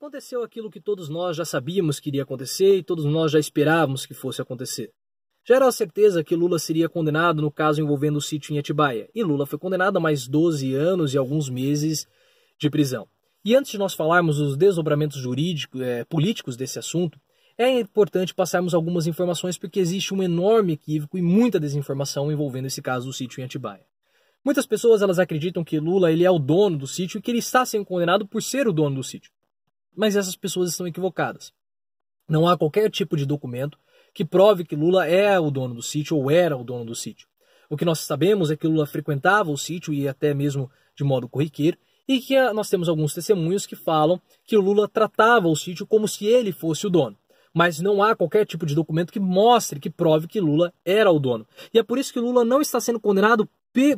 Aconteceu aquilo que todos nós já sabíamos que iria acontecer e todos nós já esperávamos que fosse acontecer. Já era a certeza que Lula seria condenado no caso envolvendo o sítio em Atibaia, e Lula foi condenado a mais 12 anos e alguns meses de prisão. E antes de nós falarmos dos desdobramentos políticos desse assunto, é importante passarmos algumas informações porque existe um enorme equívoco e muita desinformação envolvendo esse caso do sítio em Atibaia. Muitas pessoas acreditam que Lula ele é o dono do sítio e que ele está sendo condenado por ser o dono do sítio. Mas essas pessoas estão equivocadas. Não há qualquer tipo de documento que prove que Lula é o dono do sítio ou era o dono do sítio. O que nós sabemos é que Lula frequentava o sítio e até mesmo de modo corriqueiro, e que nós temos alguns testemunhos que falam que o Lula tratava o sítio como se ele fosse o dono. Mas não há qualquer tipo de documento que mostre, que prove que Lula era o dono. E é por isso que Lula não está sendo condenado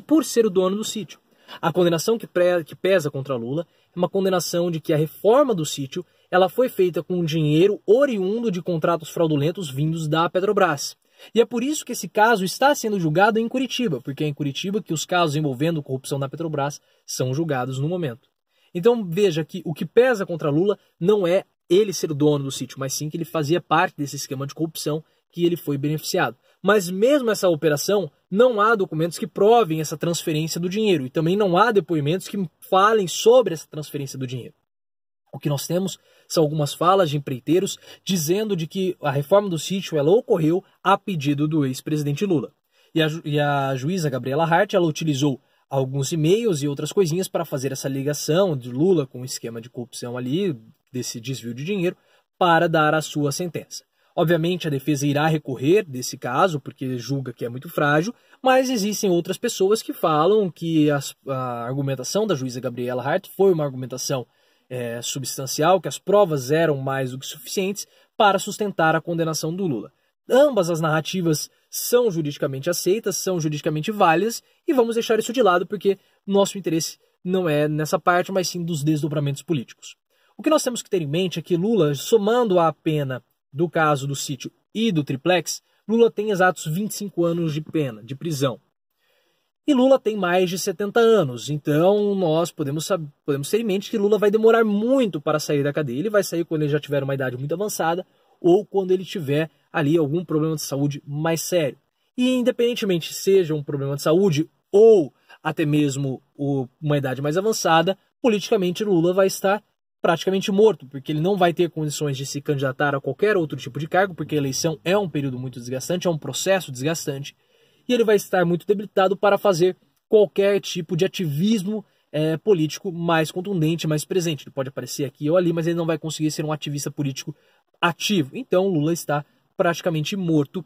por ser o dono do sítio. A condenação que pesa contra Lula é uma condenação de que a reforma do sítio ela foi feita com dinheiro oriundo de contratos fraudulentos vindos da Petrobras. E é por isso que esse caso está sendo julgado em Curitiba, porque é em Curitiba que os casos envolvendo corrupção da Petrobras são julgados no momento. Então veja que o que pesa contra Lula não é ele ser o dono do sítio, mas sim que ele fazia parte desse esquema de corrupção que ele foi beneficiado. Mas mesmo essa operação, não há documentos que provem essa transferência do dinheiro e também não há depoimentos que falem sobre essa transferência do dinheiro. O que nós temos são algumas falas de empreiteiros dizendo de que a reforma do sítio ela ocorreu a pedido do ex-presidente Lula. E a juíza Gabriela Hart ela utilizou alguns e-mails e outras coisinhas para fazer essa ligação de Lula com o esquema de corrupção ali, desse desvio de dinheiro, para dar a sua sentença. Obviamente a defesa irá recorrer desse caso, porque julga que é muito frágil, mas existem outras pessoas que falam que a argumentação da juíza Gabriela Hart foi uma argumentação substancial, que as provas eram mais do que suficientes para sustentar a condenação do Lula. Ambas as narrativas são juridicamente aceitas, são juridicamente válidas, e vamos deixar isso de lado porque nosso interesse não é nessa parte, mas sim dos desdobramentos políticos. O que nós temos que ter em mente é que Lula, somando a pena do caso do sítio e do triplex, Lula tem exatos 25 anos de pena, de prisão. E Lula tem mais de 70 anos, então nós podemos ter em mente que Lula vai demorar muito para sair da cadeia. Ele vai sair quando ele já tiver uma idade muito avançada ou quando ele tiver ali algum problema de saúde mais sério. E independentemente seja um problema de saúde ou até mesmo uma idade mais avançada, politicamente Lula vai estar praticamente morto, porque ele não vai ter condições de se candidatar a qualquer outro tipo de cargo, porque a eleição é um período muito desgastante, é um processo desgastante, e ele vai estar muito debilitado para fazer qualquer tipo de ativismo político mais contundente, mais presente. Ele pode aparecer aqui ou ali, mas ele não vai conseguir ser um ativista político ativo. Então Lula está praticamente morto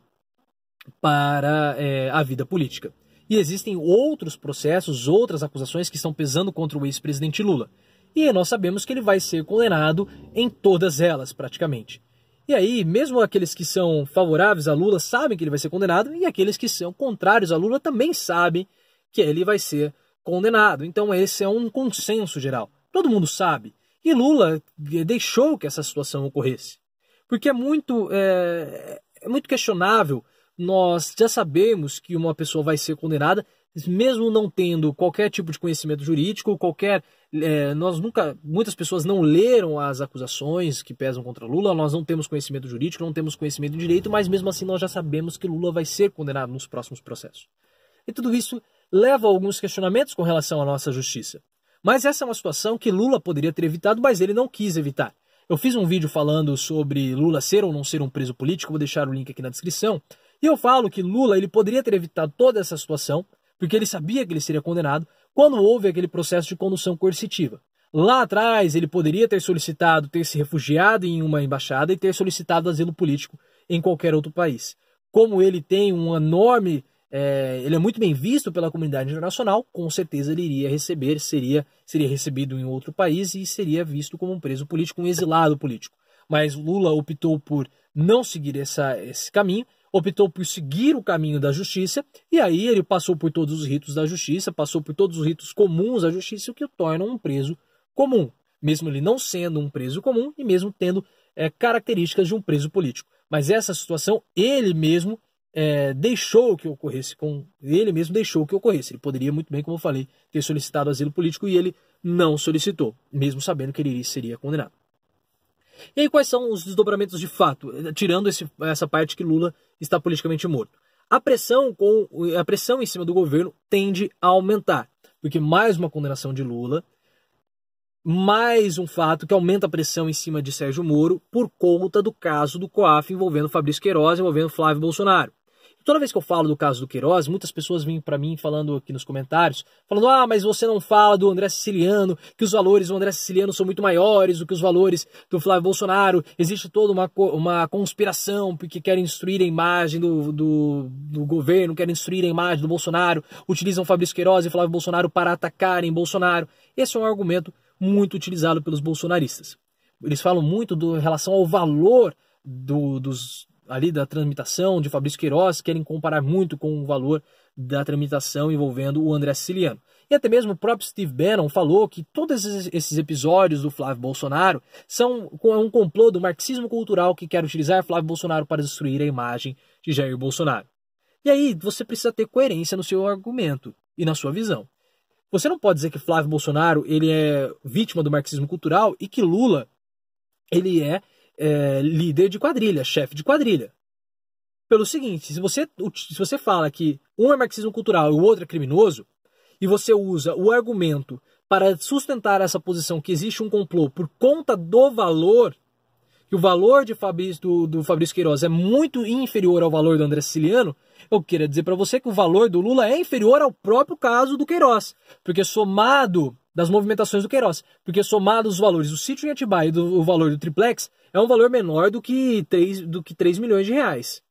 para a vida política. E existem outros processos, outras acusações que estão pesando contra o ex-presidente Lula. E nós sabemos que ele vai ser condenado em todas elas, praticamente. E aí, mesmo aqueles que são favoráveis a Lula sabem que ele vai ser condenado, e aqueles que são contrários a Lula também sabem que ele vai ser condenado. Então esse é um consenso geral. Todo mundo sabe. E Lula deixou que essa situação ocorresse. Porque é muito questionável nós já sabemos que uma pessoa vai ser condenada, mesmo não tendo qualquer tipo de conhecimento jurídico, muitas pessoas não leram as acusações que pesam contra Lula, nós não temos conhecimento jurídico, não temos conhecimento de direito, mas mesmo assim nós já sabemos que Lula vai ser condenado nos próximos processos. E tudo isso leva a alguns questionamentos com relação à nossa justiça. Mas essa é uma situação que Lula poderia ter evitado, mas ele não quis evitar. Eu fiz um vídeo falando sobre Lula ser ou não ser um preso político, vou deixar o link aqui na descrição, e eu falo que Lula ele poderia ter evitado toda essa situação, porque ele sabia que ele seria condenado quando houve aquele processo de condução coercitiva. Lá atrás, ele poderia ter solicitado ter se refugiado em uma embaixada e ter solicitado asilo político em qualquer outro país. Como ele tem um enorme... ele é muito bem visto pela comunidade internacional, com certeza ele iria receber, seria recebido em outro país e seria visto como um preso político, um exilado político. Mas Lula optou por não seguir esse caminho, optou por seguir o caminho da justiça, e aí ele passou por todos os ritos da justiça, passou por todos os ritos comuns da justiça, o que o torna um preso comum, mesmo ele não sendo um preso comum e mesmo tendo características de um preso político. Mas essa situação ele mesmo deixou que ocorresse. Ele poderia muito bem, como eu falei, ter solicitado asilo político e ele não solicitou, mesmo sabendo que ele seria condenado. E aí quais são os desdobramentos de fato, tirando essa parte que Lula está politicamente morto? A pressão em cima do governo tende a aumentar, porque mais uma condenação de Lula, mais um fato que aumenta a pressão em cima de Sérgio Moro por conta do caso do COAF envolvendo Fabrício Queiroz, envolvendo Flávio Bolsonaro. Toda vez que eu falo do caso do Queiroz, muitas pessoas vêm para mim falando aqui nos comentários, falando, mas você não fala do André Siciliano, que os valores do André Siciliano são muito maiores do que os valores do Flávio Bolsonaro, existe toda uma conspiração porque querem destruir a imagem do governo, querem destruir a imagem do Bolsonaro, utilizam Fabrício Queiroz e Flávio Bolsonaro para atacarem Bolsonaro. Esse é um argumento muito utilizado pelos bolsonaristas. Eles falam muito em relação ao valor ali da tramitação de Fabrício Queiroz, querem comparar muito com o valor da tramitação envolvendo o André Siciliano. E até mesmo o próprio Steve Bannon falou que todos esses episódios do Flávio Bolsonaro são um complô do marxismo cultural que quer utilizar Flávio Bolsonaro para destruir a imagem de Jair Bolsonaro. E aí você precisa ter coerência no seu argumento e na sua visão. Você não pode dizer que Flávio Bolsonaro ele é vítima do marxismo cultural e que Lula ele é líder de quadrilha, chefe de quadrilha. Pelo seguinte, se você fala que um é marxismo cultural e o outro é criminoso, e você usa o argumento para sustentar essa posição que existe um complô por conta do valor, que o valor do Fabrício Queiroz é muito inferior ao valor do André Siciliano, eu queria dizer para você que o valor do Lula é inferior ao próprio caso do Queiroz, porque somado das movimentações do Queiroz, porque somado os valores do sítio em Atibaia e o valor do triplex, é um valor menor do que 3 milhões de reais.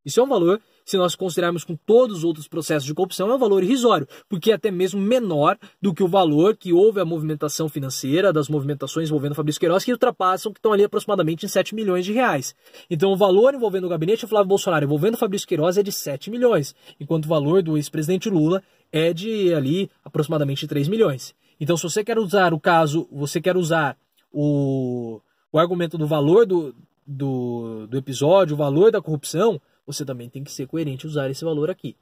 Isso é um valor, se nós considerarmos com todos os outros processos de corrupção, é um valor irrisório, porque é até mesmo menor do que o valor que houve a movimentação financeira, das movimentações envolvendo Fabrício Queiroz, que ultrapassam, que estão ali aproximadamente em 7 milhões de reais. Então o valor envolvendo o gabinete de Flávio Bolsonaro, envolvendo Fabrício Queiroz, é de 7 milhões, enquanto o valor do ex-presidente Lula é de ali aproximadamente 3 milhões. Então se você quer usar o argumento do valor do episódio, o valor da corrupção, você também tem que ser coerente e usar esse valor aqui.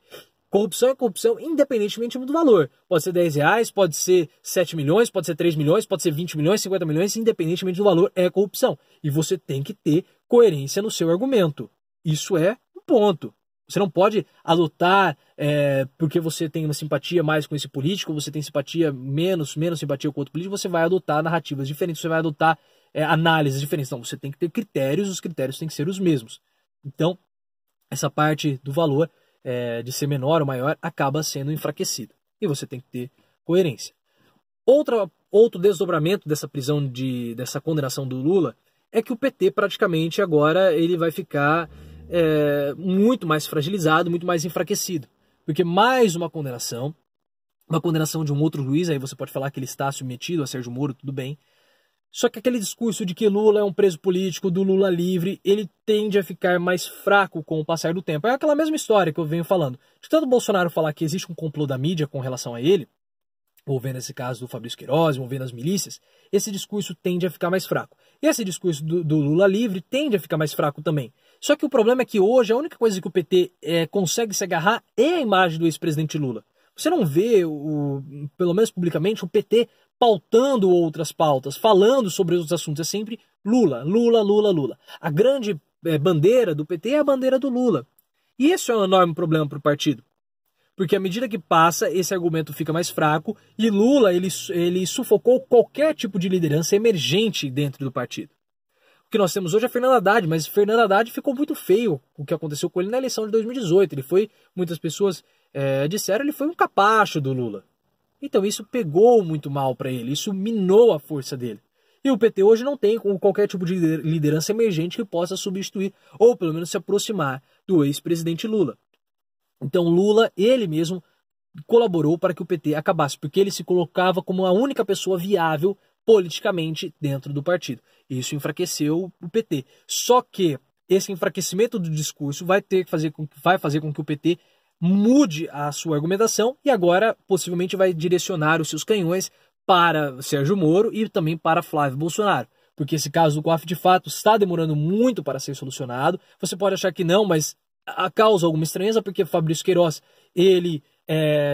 Corrupção é corrupção independentemente do valor. Pode ser 10 reais, pode ser 7 milhões, pode ser 3 milhões, pode ser 20 milhões, 50 milhões, independentemente do valor, é corrupção. E você tem que ter coerência no seu argumento. Isso é um ponto. Você não pode adotar porque você tem uma simpatia mais com esse político, você tem simpatia menos simpatia com outro político, você vai adotar narrativas diferentes, você vai adotar análises diferentes. Não, você tem que ter critérios, os critérios têm que ser os mesmos. Então, essa parte do valor de ser menor ou maior acaba sendo enfraquecida. E você tem que ter coerência. Outro desdobramento dessa dessa condenação do Lula é que o PT praticamente agora ele vai ficar muito mais fragilizado, muito mais enfraquecido. Porque mais uma condenação de um outro juiz, aí você pode falar que ele está submetido a Sérgio Moro, tudo bem. Só que aquele discurso de que Lula é um preso político, do Lula livre, ele tende a ficar mais fraco com o passar do tempo. É aquela mesma história que eu venho falando. De tanto Bolsonaro falar que existe um complô da mídia com relação a ele, envolvendo esse caso do Fabrício Queiroz, envolvendo as milícias, esse discurso tende a ficar mais fraco. E esse discurso do Lula livre tende a ficar mais fraco também. Só que o problema é que hoje a única coisa que o PT consegue se agarrar é a imagem do ex-presidente Lula. Você não vê, pelo menos publicamente, o PT pautando outras pautas, falando sobre outros assuntos. É sempre Lula, Lula, Lula, Lula. A grande bandeira do PT é a bandeira do Lula. E isso é um enorme problema para o partido. Porque à medida que passa, esse argumento fica mais fraco e Lula ele sufocou qualquer tipo de liderança emergente dentro do partido. O que nós temos hoje é Fernando Haddad, mas Fernando Haddad ficou muito feio o que aconteceu com ele na eleição de 2018. Muitas pessoas disseram, ele foi um capacho do Lula. Então isso pegou muito mal para ele, isso minou a força dele. E o PT hoje não tem qualquer tipo de liderança emergente que possa substituir, ou pelo menos se aproximar do ex-presidente Lula. Então Lula, ele mesmo, colaborou para que o PT acabasse, porque ele se colocava como a única pessoa viável politicamente dentro do partido. E isso enfraqueceu o PT. Só que esse enfraquecimento do discurso vai fazer com que o PT mude a sua argumentação e agora possivelmente vai direcionar os seus canhões para Sérgio Moro e também para Flávio Bolsonaro. Porque esse caso do COAF de fato está demorando muito para ser solucionado. Você pode achar que não, mas causa alguma estranheza porque Fabrício Queiroz ele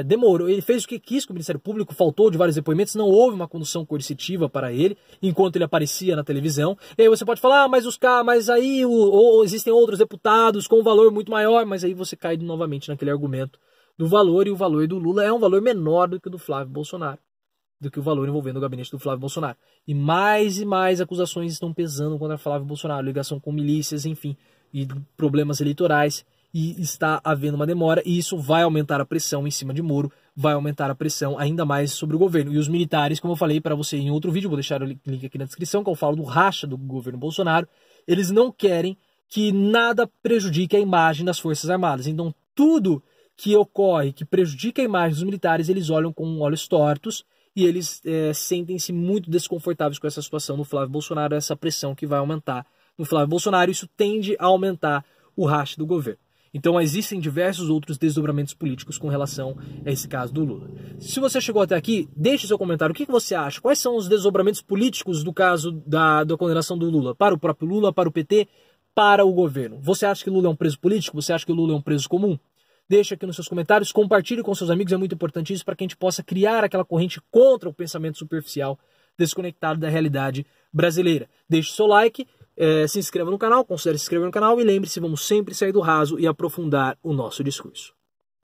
demorou, ele fez o que quis com o Ministério Público, faltou de vários depoimentos, não houve uma condução coercitiva para ele, enquanto ele aparecia na televisão. E aí você pode falar, mas aí existem outros deputados com um valor muito maior, mas aí você cai novamente naquele argumento do valor, e o valor do Lula é um valor menor do que o do Flávio Bolsonaro, do que o valor envolvendo o gabinete do Flávio Bolsonaro. E mais acusações estão pesando contra Flávio Bolsonaro, ligação com milícias, enfim, e problemas eleitorais. E está havendo uma demora, e isso vai aumentar a pressão em cima de Moro, vai aumentar a pressão ainda mais sobre o governo. E os militares, como eu falei para você em outro vídeo, vou deixar o link aqui na descrição, que eu falo do racha do governo Bolsonaro, eles não querem que nada prejudique a imagem das Forças Armadas. Então, tudo que ocorre, que prejudica a imagem dos militares, eles olham com olhos tortos, e eles sentem-se muito desconfortáveis com essa situação do Flávio Bolsonaro, essa pressão que vai aumentar no Flávio Bolsonaro. Isso tende a aumentar o racha do governo. Então existem diversos outros desdobramentos políticos com relação a esse caso do Lula. Se você chegou até aqui, deixe seu comentário. O que você acha? Quais são os desdobramentos políticos do caso da condenação do Lula? Para o próprio Lula, para o PT, para o governo. Você acha que Lula é um preso político? Você acha que o Lula é um preso comum? Deixa aqui nos seus comentários, compartilhe com seus amigos, é muito importante isso para que a gente possa criar aquela corrente contra o pensamento superficial desconectado da realidade brasileira. Deixe seu like. Se inscreva no canal, considere se inscrever no canal e lembre-se, vamos sempre sair do raso e aprofundar o nosso discurso.